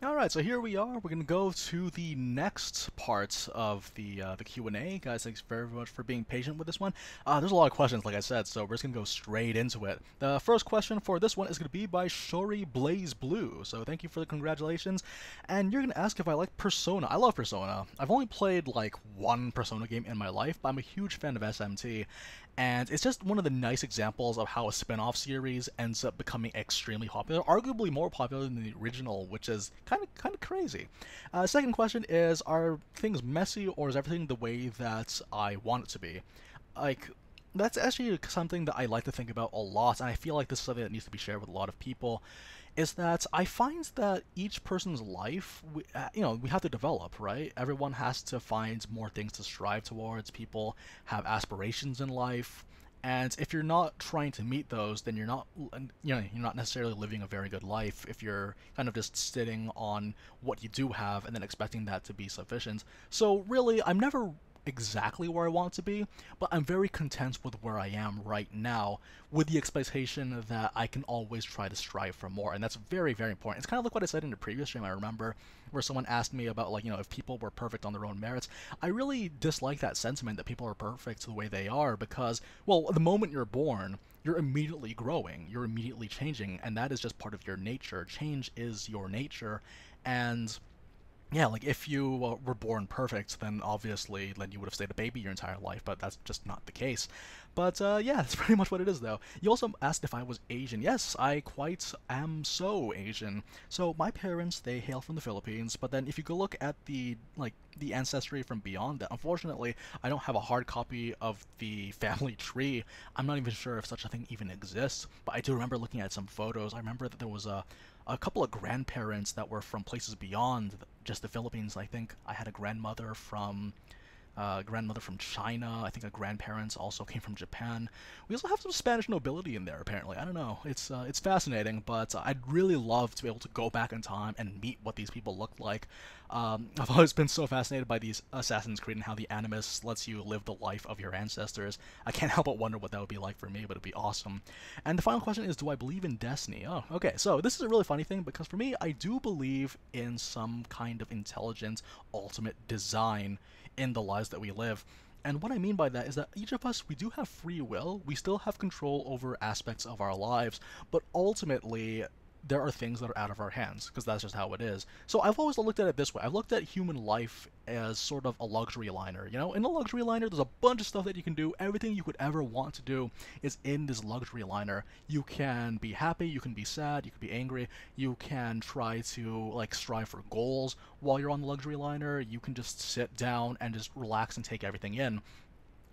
Alright, so here we are. We're going to go to the next part of the Q&A. Guys, thanks very much for being patient with this one. There's a lot of questions, like I said, so we're just going to go straight into it. The first question for this one is going to be by Shori Blaze Blue. So thank you for the congratulations. And you're going to ask if I like Persona. I love Persona. I've only played like one Persona game in my life, but I'm a huge fan of SMT. And it's just one of the nice examples of how a spin-off series ends up becoming extremely popular, arguably more popular than the original, which is kind of crazy. Second question is, are things messy or is everything the way that I want it to be? Like, that's actually something that I like to think about a lot, and I feel like this is something that needs to be shared with a lot of people, is that I find that each person's life, we have to develop, right? Everyone has to find more things to strive towards. People have aspirations in life, and if you're not trying to meet those, then you're not necessarily living a very good life. If you're kind of just sitting on what you do have and then expecting that to be sufficient. So really, I'm never exactly where I want to be, but I'm very content with where I am right now, with the expectation that I can always try to strive for more, and that's very, very important. It's kind of like what I said in the previous stream, I remember, where someone asked me about, like, if people were perfect on their own merits. I really dislike that sentiment that people are perfect the way they are, because, well, the moment you're born, you're immediately growing, you're immediately changing, and that is just part of your nature. Change is your nature, and yeah, like if you were born perfect, then obviously then you would have stayed a baby your entire life, but that's just not the case. But yeah, that's pretty much what it is, though. You also asked if I was Asian. Yes, I quite am so Asian. So my parents, they hail from the Philippines, but then if you go look at the ancestry from beyond that, unfortunately, I don't have a hard copy of the family tree. I'm not even sure if such a thing even exists, but I do remember looking at some photos. I remember that there was a couple of grandparents that were from places beyond just the Philippines. I think I had a grandmother from China. I think a grandparents also came from Japan. We also have some Spanish nobility in there, apparently. I don't know. It's fascinating, but I'd really love to be able to go back in time and meet what these people looked like. I've always been so fascinated by these Assassin's Creed and how the Animus lets you live the life of your ancestors. I can't help but wonder what that would be like for me, but it'd be awesome. And the final question is, do I believe in destiny? Oh, okay. So this is a really funny thing, because for me, I do believe in some kind of intelligent, ultimate design in the lives that we live. And what I mean by that is that each of us, we do have free will, we still have control over aspects of our lives, but ultimately, there are things that are out of our hands, because that's just how it is. So I've always looked at it this way. I've looked at human life as sort of a luxury liner. In a luxury liner, there's a bunch of stuff that you can do. Everything you could ever want to do is in this luxury liner. You can be happy, you can be sad, you can be angry, you can try to, like, strive for goals while you're on the luxury liner. You can just sit down and just relax and take everything in.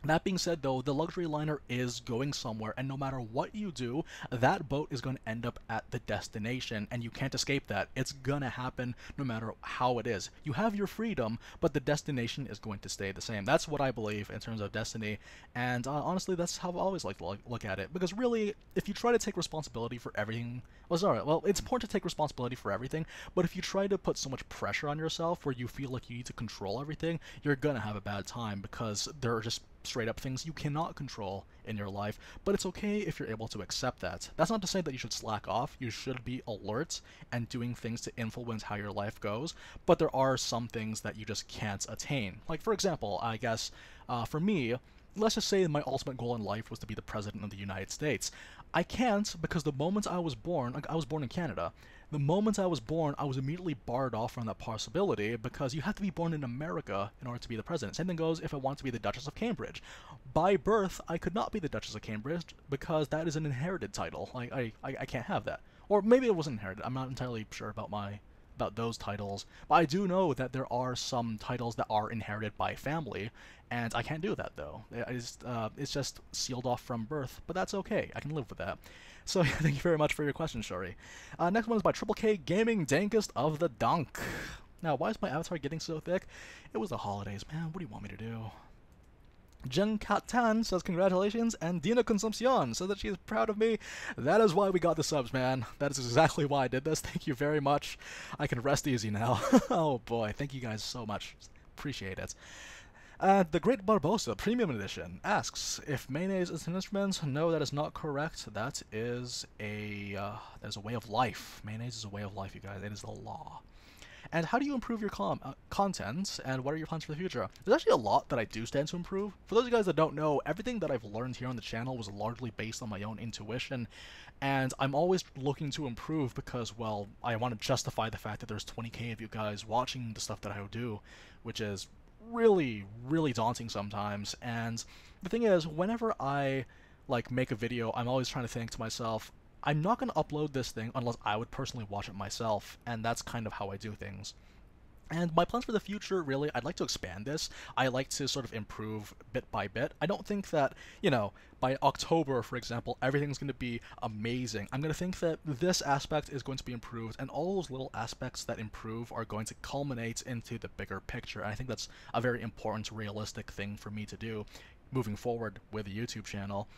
That being said, though, the luxury liner is going somewhere, and no matter what you do, that boat is going to end up at the destination, and you can't escape that. It's gonna happen no matter how it is. You have your freedom, but the destination is going to stay the same. That's what I believe in terms of destiny, and honestly, that's how I've always liked to look at it. Because really, if you try to take responsibility for everything, well, it's important to take responsibility for everything, but if you try to put so much pressure on yourself where you feel like you need to control everything, you're gonna have a bad time, because there are just straight up things you cannot control in your life, but it's okay if you're able to accept that. That's not to say that you should slack off. You should be alert and doing things to influence how your life goes, but there are some things that you just can't attain. Like, for example, I guess, for me, let's just say my ultimate goal in life was to be the president of the United States. I can't, because the moment I was born, like, I was born in Canada. The moment I was born, I was immediately barred off from that possibility, because you have to be born in America in order to be the president. Same thing goes if I want to be the Duchess of Cambridge. By birth, I could not be the Duchess of Cambridge, because that is an inherited title. I can't have that. Or maybe it wasn't inherited. I'm not entirely sure about those titles, but I do know that there are some titles that are inherited by family, and I can't do that, though. It's just sealed off from birth, but that's okay. I can live with that. So thank you very much for your question, Shuri. Next one is by Triple K Gaming, Dankest of the Dunk. Now, why is my avatar getting so thick? It was the holidays, man. What do you want me to do? Jen Katan says congratulations, and Dina Consumpcion says that she is proud of me. That is why we got the subs, man. That is exactly why I did this. Thank you very much. I can rest easy now. Oh boy, thank you guys so much. Appreciate it. The Great Barbosa Premium Edition asks if mayonnaise is an instrument. No, that is not correct. That is a way of life. Mayonnaise is a way of life, you guys. It is the law. And how do you improve your content, and what are your plans for the future? There's actually a lot that I do stand to improve. For those of you guys that don't know, everything that I've learned here on the channel was largely based on my own intuition, and I'm always looking to improve because, well, I want to justify the fact that there's 20k of you guys watching the stuff that I do, which is really, really daunting sometimes. And the thing is, whenever I like make a video, I'm always trying to think to myself, I'm not going to upload this thing unless I would personally watch it myself, and that's kind of how I do things. And my plans for the future, really, I'd like to expand this. I like to sort of improve bit by bit. I don't think that, you know, by October, for example, everything's going to be amazing. I'm going to think that this aspect is going to be improved, and all those little aspects that improve are going to culminate into the bigger picture. And I think that's a very important, realistic thing for me to do moving forward with the YouTube channel.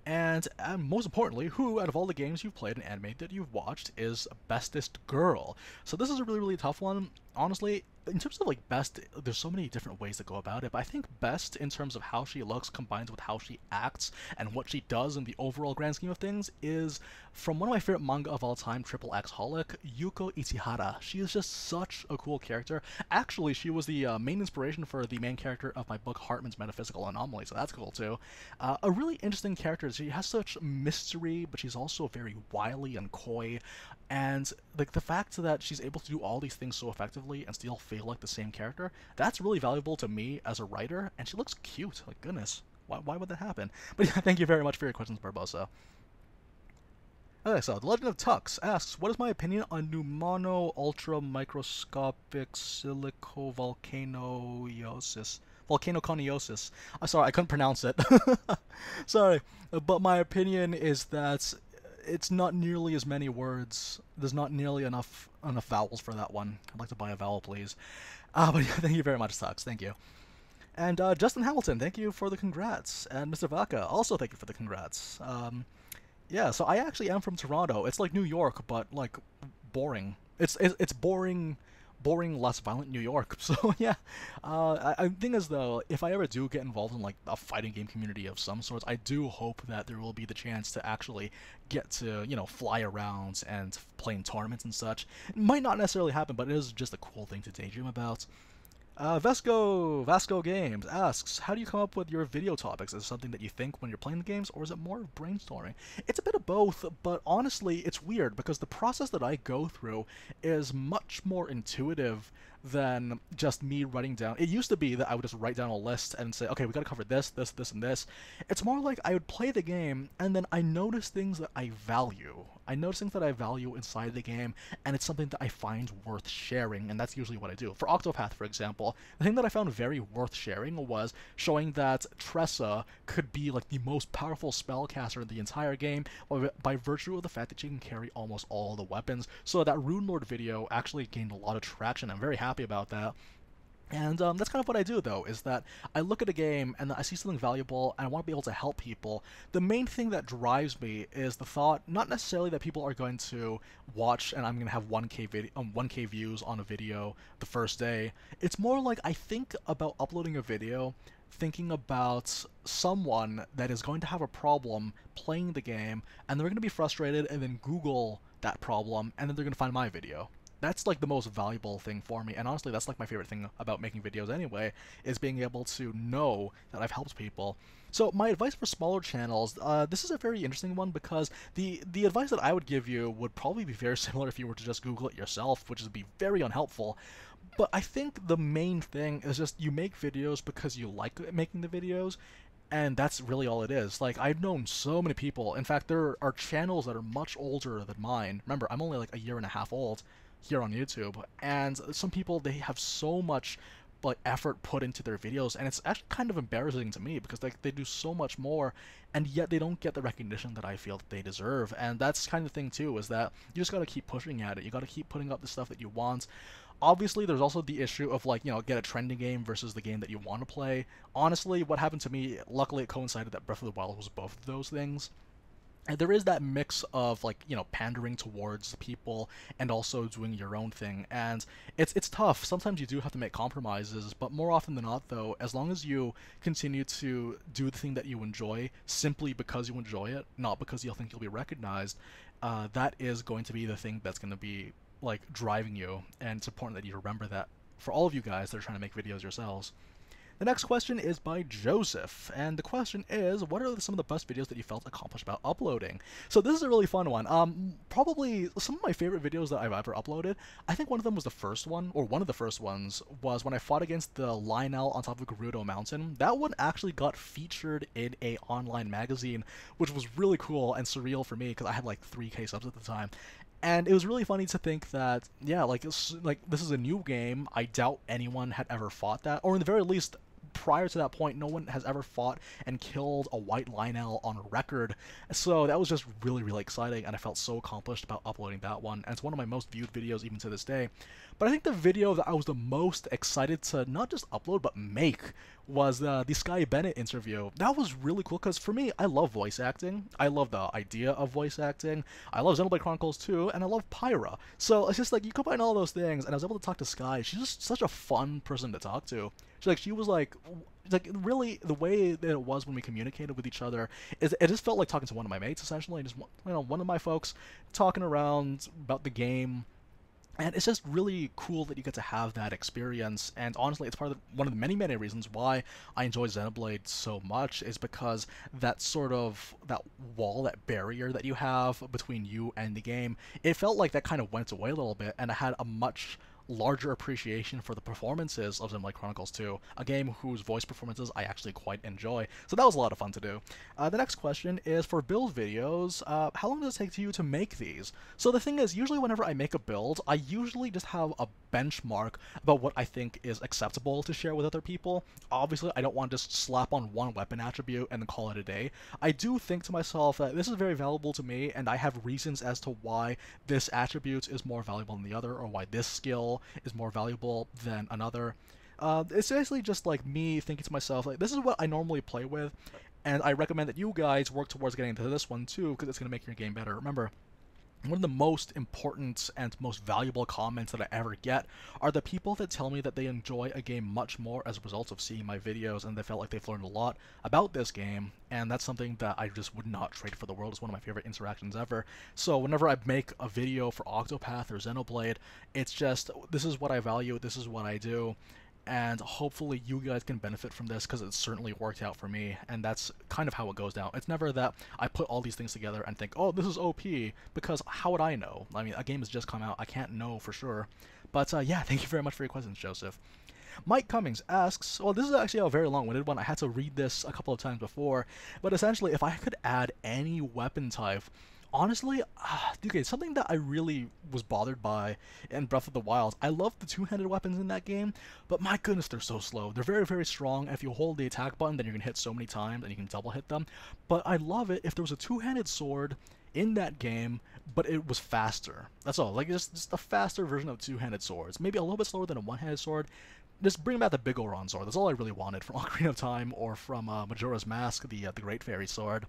And most importantly, who out of all the games you've played and anime that you've watched is bestest girl? So this is a really, really tough one. Honestly, in terms of like best, there's so many different ways to go about it, but I think best in terms of how she looks combined with how she acts and what she does in the overall grand scheme of things is from one of my favorite manga of all time, Triple X Holic, Yuko Ichihara. She is just such a cool character. Actually, she was the main inspiration for the main character of my book Hartman's Metaphysical Anomaly, so that's cool too. A really interesting character. She has such mystery, but she's also very wily and coy, and like the fact that she's able to do all these things so effectively and still feel like the same character, that's really valuable to me as a writer. And she looks cute, like goodness, why would that happen? But yeah, thank you very much for your questions, Barbosa. Okay, so the Legend of Tux asks, what is my opinion on pneumono ultra microscopic silicovolcanoiosis? Volcanoconiosis. I'm sorry, I couldn't pronounce it. Sorry, but my opinion is that it's not nearly as many words. There's not nearly enough vowels for that one. I'd like to buy a vowel, please. But yeah, thank you very much, Tux. Thank you. And Justin Hamilton, thank you for the congrats. And Mr. Vaca, also thank you for the congrats. Yeah, so I actually am from Toronto. It's like New York, but like boring. It's boring, less violent New York. So yeah, I think as though if I ever do get involved in like a fighting game community of some sorts, I do hope that there will be the chance to actually get to, you know, fly around and play in tournaments and such. It might not necessarily happen, but it is just a cool thing to daydream about. Vasco Games asks, how do you come up with your video topics? Is it something that you think when you're playing the games, or is it more brainstorming? It's a bit of both, but honestly, it's weird because the process that I go through is much more intuitive than just me writing down. It used to be that I would just write down a list and say, okay, we gotta cover this, this, this, and this. It's more like I would play the game, and then I notice things that I value. I notice things that I value inside the game, and it's something that I find worth sharing, and that's usually what I do. For Octopath, for example, the thing that I found very worth sharing was showing that Tressa could be like the most powerful spellcaster in the entire game by virtue of the fact that she can carry almost all the weapons. So that Rune Lord video actually gained a lot of traction. I'm very happy about that. And that's kind of what I do, though, is that I look at a game and I see something valuable and I want to be able to help people. The main thing that drives me is the thought, not necessarily that people are going to watch and I'm going to have 1K views on a video the first day. It's more like I think about uploading a video thinking about someone that is going to have a problem playing the game, and they're going to be frustrated and then Google that problem, and then they're going to find my video. That's like the most valuable thing for me, and honestly that's like my favorite thing about making videos anyway, is being able to know that I've helped people. So my advice for smaller channels, this is a very interesting one because the advice that I would give you would probably be very similar if you were to just Google it yourself, which would be very unhelpful. But I think the main thing is just you make videos because you like making the videos, and that's really all it is. Like, I've known so many people. In fact, there are channels that are much older than mine. Remember, I'm only like a year and a half old here on YouTube, and some people, they have so much like effort put into their videos, and it's actually kind of embarrassing to me because they do so much more, and yet they don't get the recognition that I feel that they deserve. And that's kind of the thing too, is that you just gotta keep pushing at it. You gotta keep putting up the stuff that you want. Obviously, there's also the issue of, like, you know, get a trending game versus the game that you want to play. Honestly, what happened to me, luckily it coincided that Breath of the Wild was both of those things. And there is that mix of, like, you know, pandering towards people and also doing your own thing. And it's tough. Sometimes you do have to make compromises, but more often than not, though, as long as you continue to do the thing that you enjoy simply because you enjoy it, not because you think you'll be recognized, that is going to be the thing that's going to be like driving you, and it's important that you remember that for all of you guys that are trying to make videos yourselves. The next question is by Joseph, and the question is, what are some of the best videos that you felt accomplished about uploading? So this is a really fun one. Probably some of my favorite videos that I've ever uploaded, I think one of them was the first one, or one of the first ones, was when I fought against the Lionel on top of Gerudo Mountain. That one actually got featured in a online magazine, which was really cool and surreal for me, because I had like 3K subs at the time. And it was really funny to think that, yeah, like this is a new game. I doubt anyone had ever fought that, or in the very least, prior to that point, no one has ever fought and killed a white Lionel on record. So that was just really, really exciting, and I felt so accomplished about uploading that one. And it's one of my most viewed videos even to this day. But I think the video that I was the most excited to not just upload, but make was the Sky Bennett interview. That was really cool, because for me, I love voice acting. I love the idea of voice acting. I love Xenoblade Chronicles 2, and I love Pyra. So it's just like, you combine all those things, and I was able to talk to Sky. She's just such a fun person to talk to. She was like really, the way that it was when we communicated with each other, it just felt like talking to one of my mates, essentially. Just, one of my folks talking around about the game. And it's just really cool that you get to have that experience, and honestly, it's one of the many, many reasons why I enjoy Xenoblade so much, is because that wall, that barrier that you have between you and the game, it felt like that kind of went away a little bit, and I had a much larger appreciation for the performances of Xenoblade Chronicles 2, a game whose voice performances I actually quite enjoy. So that was a lot of fun to do. The next question is, for build videos, how long does it take you to make these? So the thing is, usually whenever I make a build, I usually just have a benchmark about what I think is acceptable to share with other people. Obviously, I don't want to just slap on one weapon attribute and then call it a day. I do think to myself that this is very valuable to me, and I have reasons as to why this attribute is more valuable than the other, or why this skill is more valuable than another. It's basically just like me thinking to myself, like, this is what I normally play with, and I recommend that you guys work towards getting into this one too, because it's going to make your game better. Remember, one of the most important and most valuable comments that I ever get are the people that tell me that they enjoy a game much more as a result of seeing my videos, and they felt like they've learned a lot about this game, and that's something that I just would not trade for the world. It's one of my favorite interactions ever. So whenever I make a video for Octopath or Xenoblade, it's just, this is what I value, this is what I do, and hopefully you guys can benefit from this, because it certainly worked out for me, and that's kind of how it goes down. It's never that I put all these things together and think, oh, this is OP, because how would I know? I mean, a game has just come out, I can't know for sure. But yeah, thank you very much for your questions, Joseph. Mike Cummings asks, well, this is actually a very long-winded one. I had to read this a couple of times before, but essentially, if I could add any weapon type, honestly, okay, something that I really was bothered by in Breath of the Wild. I love the two-handed weapons in that game, but my goodness, they're so slow. They're very, very strong. If you hold the attack button, then you can hit so many times, and you can double hit them. But I love it if there was a two-handed sword in that game, but it was faster. That's all. Like, just a faster version of two-handed swords. Maybe a little bit slower than a one-handed sword. Just bring back the Big Oron sword. That's all I really wanted from Ocarina of Time, or from Majora's Mask, the Great Fairy sword.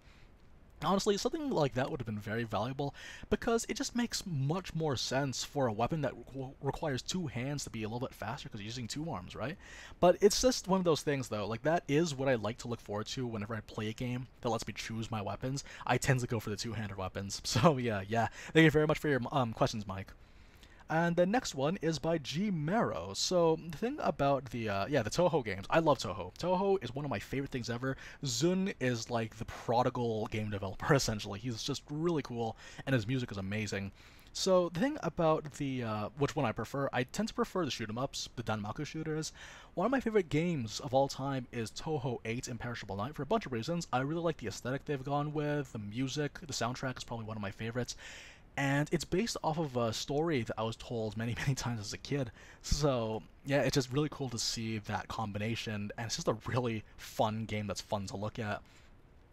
Honestly, something like that would have been very valuable, because it just makes much more sense for a weapon that requires two hands to be a little bit faster, because you're using two arms, right? But it's just one of those things, though. Like, that is what I like to look forward to whenever I play a game that lets me choose my weapons. I tend to go for the two-handed weapons. So yeah. Thank you very much for your questions, Mike. And the next one is by G. Marrow. So the thing about the Toho games, I love Toho. Toho is one of my favorite things ever. Zun is like the prodigal game developer, essentially. He's just really cool, and his music is amazing. So the thing about the, which one I prefer, I tend to prefer the shoot-em-ups, the Danmaku shooters. One of my favorite games of all time is Toho 8 Imperishable Night, for a bunch of reasons. I really like the aesthetic they've gone with, the music, the soundtrack is probably one of my favorites. And it's based off of a story that I was told many, many times as a kid. So, yeah, it's just really cool to see that combination, and it's just a really fun game that's fun to look at.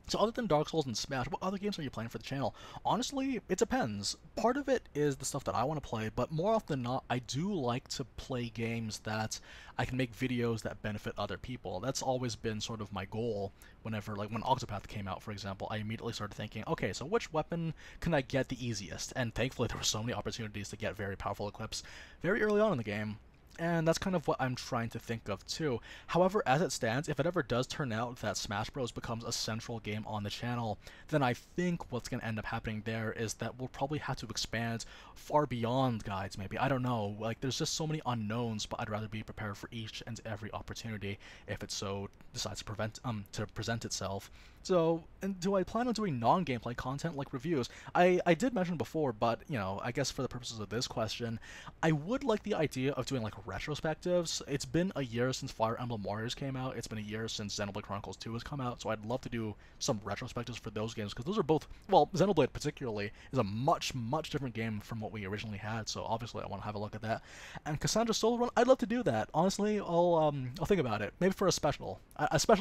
So other than Dark Souls and Smash, what other games are you playing for the channel? Honestly, it depends. Part of it is the stuff that I want to play, but more often than not, I do like to play games that I can make videos that benefit other people. That's always been sort of my goal whenever, like when Octopath came out, for example, I immediately started thinking, okay, so which weapon can I get the easiest? And thankfully there were so many opportunities to get very powerful equips very early on in the game. And that's kind of what I'm trying to think of too. However, as it stands, if it ever does turn out that Smash Bros becomes a central game on the channel, then I think what's going to end up happening there is that we'll probably have to expand far beyond guides, maybe. I don't know. Like, there's just so many unknowns, but I'd rather be prepared for each and every opportunity if it so decides to present itself. So, and do I plan on doing non-gameplay content like reviews? I did mention before, but, you know, I guess for the purposes of this question, I would like the idea of doing like retrospectives. It's been a year since Fire Emblem Warriors came out. It's been a year since Xenoblade Chronicles 2 has come out, so I'd love to do some retrospectives for those games, because those are both, well, Xenoblade particularly is a much, much different game from what we originally had, so obviously I want to have a look at that. And Cassandra Solo Run, I'd love to do that. Honestly, I'll think about it. Maybe for a special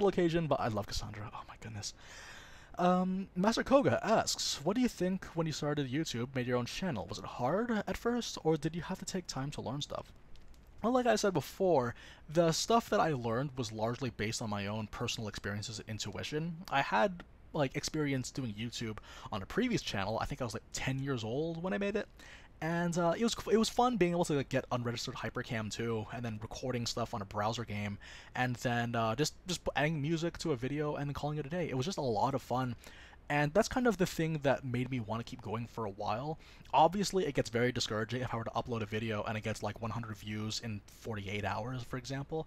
occasion, but I love Cassandra. Oh my goodness. Master Koga asks, what do you think when you started YouTube, made your own channel? Was it hard at first, or did you have to take time to learn stuff? Well, like I said before, the stuff that I learned was largely based on my own personal experiences and intuition. I had, like, experience doing YouTube on a previous channel. I think I was, like, 10 years old when I made it. And it was fun being able to like, get unregistered hypercam too, and then recording stuff on a browser game, and then just adding music to a video and then calling it a day. It was just a lot of fun, and that's kind of the thing that made me want to keep going for a while. Obviously, it gets very discouraging if I were to upload a video and it gets like 100 views in 48 hours, for example.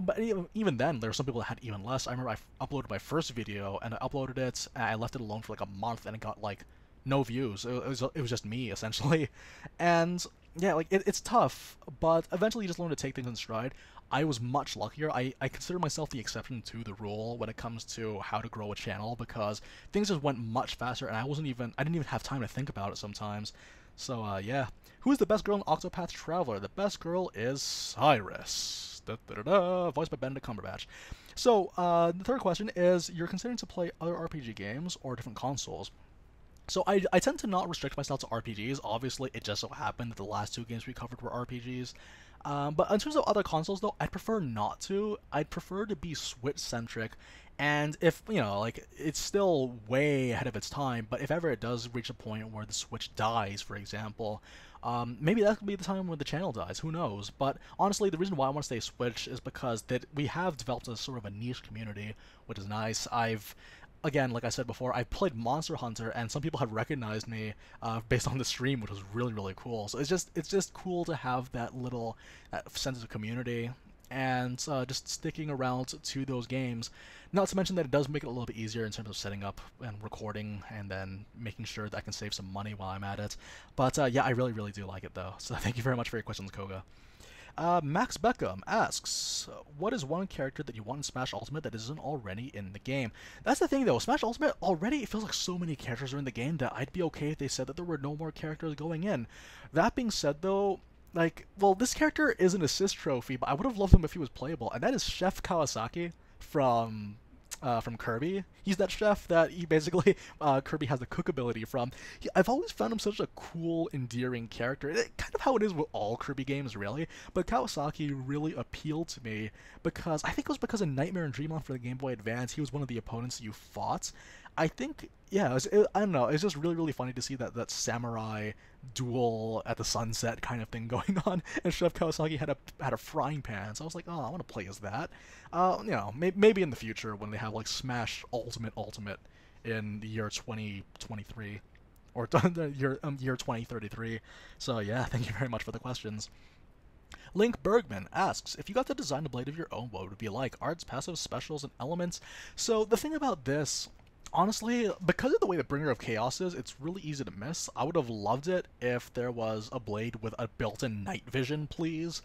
But even then, there were some people that had even less. I remember I uploaded my first video, and I uploaded it, and I left it alone for like a month, and it got like no views. It was just me, essentially. And yeah, like it's tough, but eventually you just learn to take things in stride. I was much luckier. I consider myself the exception to the rule when it comes to how to grow a channel, because things just went much faster, and I didn't even have time to think about it sometimes. So yeah. Who's the best girl in Octopath Traveler? The best girl is Cyrus. Da, da, da, da, voiced by Benedict Cumberbatch. So, the third question is, you're considering to play other RPG games or different consoles? So I tend to not restrict myself to RPGs. Obviously, it just so happened that the last two games we covered were RPGs. But in terms of other consoles, though, I'd prefer not to. I'd prefer to be Switch-centric. And if, you know, like, it's still way ahead of its time, but if ever it does reach a point where the Switch dies, for example, maybe that could be the time when the channel dies, who knows. But honestly, the reason why I want to stay Switch is because we have developed a sort of a niche community, which is nice. Again, like I said before, I've played Monster Hunter, and some people have recognized me based on the stream, which was really, really cool. So it's just cool to have that sense of community, and just sticking around to those games. Not to mention that it does make it a little bit easier in terms of setting up and recording, and then making sure that I can save some money while I'm at it. But yeah, I really, really do like it, though. So thank you very much for your questions, Koga. Max Beckham asks, what is one character that you want in Smash Ultimate that isn't already in the game? That's the thing, though. Smash Ultimate, already it feels like so many characters are in the game that I'd be okay if they said that there were no more characters going in. That being said, though, like, well, this character is an assist trophy, but I would have loved him if he was playable, and that is Chef Kawasaki from Kirby. He's that chef that he basically Kirby has the cook ability from. I've always found him such a cool, endearing character. Kind of how it is with all Kirby games, really. But Kawasaki really appealed to me because I think it was because in Nightmare and Dreamland for the Game Boy Advance, he was one of the opponents you fought. I think, yeah, I don't know. It's just really, really funny to see that samurai duel at the sunset kind of thing going on, and Chef Kawasaki had a frying pan, so I was like, oh, I want to play as that. You know, maybe in the future when they have like Smash Ultimate in the year 2023 or the year 2033. So yeah, thank you very much for the questions. Link Bergman asks, if you got to design a blade of your own, what would it be like? Arts, passive, specials, and elements? So the thing about this, honestly, because of the way the Bringer of Chaos is, it's really easy to miss. I would have loved it if there was a blade with a built-in night vision, please.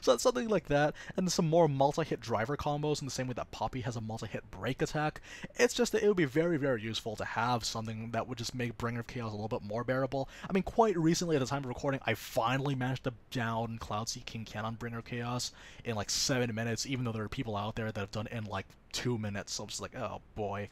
So it's something like that, and some more multi-hit driver combos in the same way that Poppy has a multi-hit break attack. It's just that it would be very, very useful to have something that would just make Bringer of Chaos a little bit more bearable. I mean, quite recently at the time of recording, I finally managed to down Cloud-Seek King Ken on Bringer of Chaos in like 7 minutes, even though there are people out there that have done it in like 2 minutes, so I'm just like, oh boy.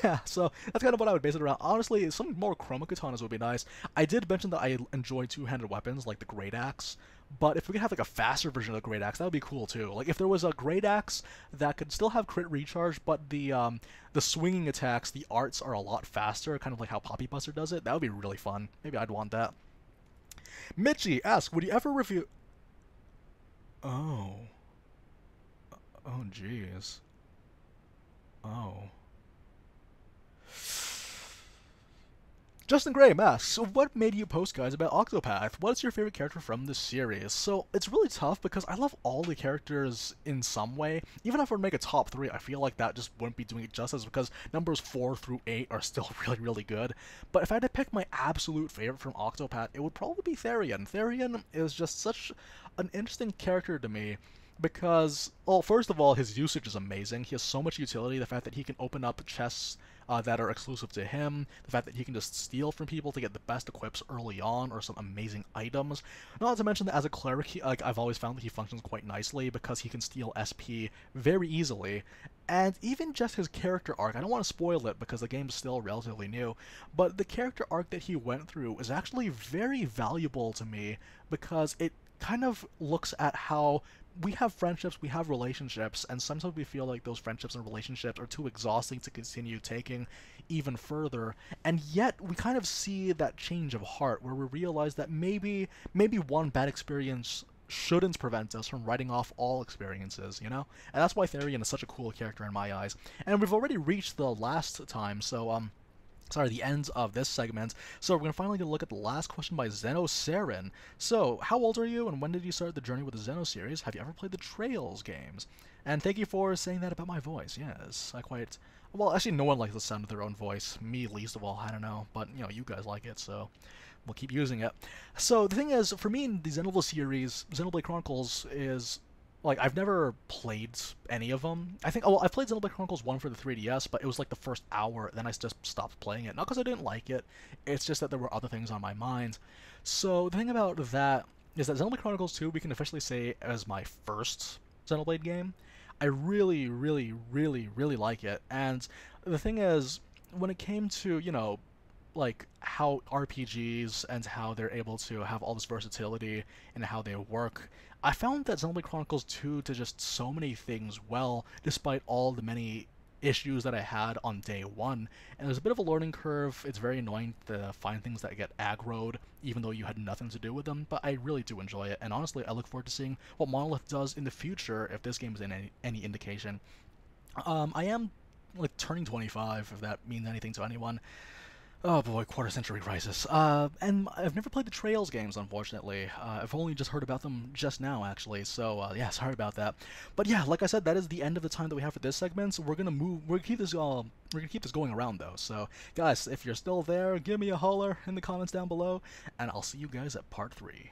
Yeah, so that's kind of what I would base it around. Honestly, some more Chroma Katanas would be nice. I did mention that I enjoy two-handed weapons, like the Great Axe, but if we could have like a faster version of the Great Axe, that would be cool too. Like if there was a Great Axe that could still have crit recharge, but the swinging attacks, the arts are a lot faster, kind of like how Poppy Buster does it, that would be really fun. Maybe I'd want that. Mitchie asks, would you ever review... Oh. Oh, jeez. Oh. Justin Graham asks, so what made you post guys about Octopath? What is your favorite character from the series? So it's really tough because I love all the characters in some way. Even if I were to make a top 3, I feel like that just wouldn't be doing it justice because numbers 4 through 8 are still really, really good. But if I had to pick my absolute favorite from Octopath, it would probably be Therion. Therion is just such an interesting character to me because, well, first of all, his usage is amazing. He has so much utility. The fact that he can open up chests that are exclusive to him, the fact that he can just steal from people to get the best equips early on, or some amazing items. Not to mention that as a cleric, I've always found that he functions quite nicely because he can steal SP very easily. And even just his character arc, I don't want to spoil it because the game's still relatively new, but the character arc that he went through is actually very valuable to me because it kind of looks at how we have friendships, we have relationships, and sometimes we feel like those friendships and relationships are too exhausting to continue taking even further, and yet we kind of see that change of heart where we realize that maybe one bad experience shouldn't prevent us from writing off all experiences, you know? And that's why Therion is such a cool character in my eyes. And we've already reached the last time, so sorry, the end of this segment. So we're going to finally look at the last question by Zeno Sarin. So, how old are you, and when did you start the journey with the Zeno series? Have you ever played the Trails games? And thank you for saying that about my voice. Yes, I quite... Well, actually, no one likes the sound of their own voice. Me least of all, I don't know. But, you know, you guys like it, so we'll keep using it. So, the thing is, for me in the Xenoblade series, Xenoblade Chronicles is... Like, I've never played any of them. I think, oh, I played Xenoblade Chronicles 1 for the 3DS, but it was like the first hour, then I just stopped playing it. Not because I didn't like it, it's just that there were other things on my mind. So, the thing about that is that Xenoblade Chronicles 2, we can officially say as my first Xenoblade game. I really, really, really, really like it. And the thing is, when it came to, you know, like how RPGs and how they're able to have all this versatility and how they work, I found that Xenoblade Chronicles 2 did just so many things well, despite all the many issues that I had on day one. And there's a bit of a learning curve. It's very annoying to find things that get aggroed, even though you had nothing to do with them, but I really do enjoy it. And honestly, I look forward to seeing what Monolith does in the future, if this game is in any indication. I am like turning 25, if that means anything to anyone. Oh boy, Quarter Century Crisis. And I've never played the Trails games, unfortunately. I've only just heard about them just now, actually, so yeah, sorry about that. But yeah, like I said, that is the end of the time that we have for this segment, so we're gonna keep this going around, though. So, guys, if you're still there, give me a holler in the comments down below, and I'll see you guys at part 3.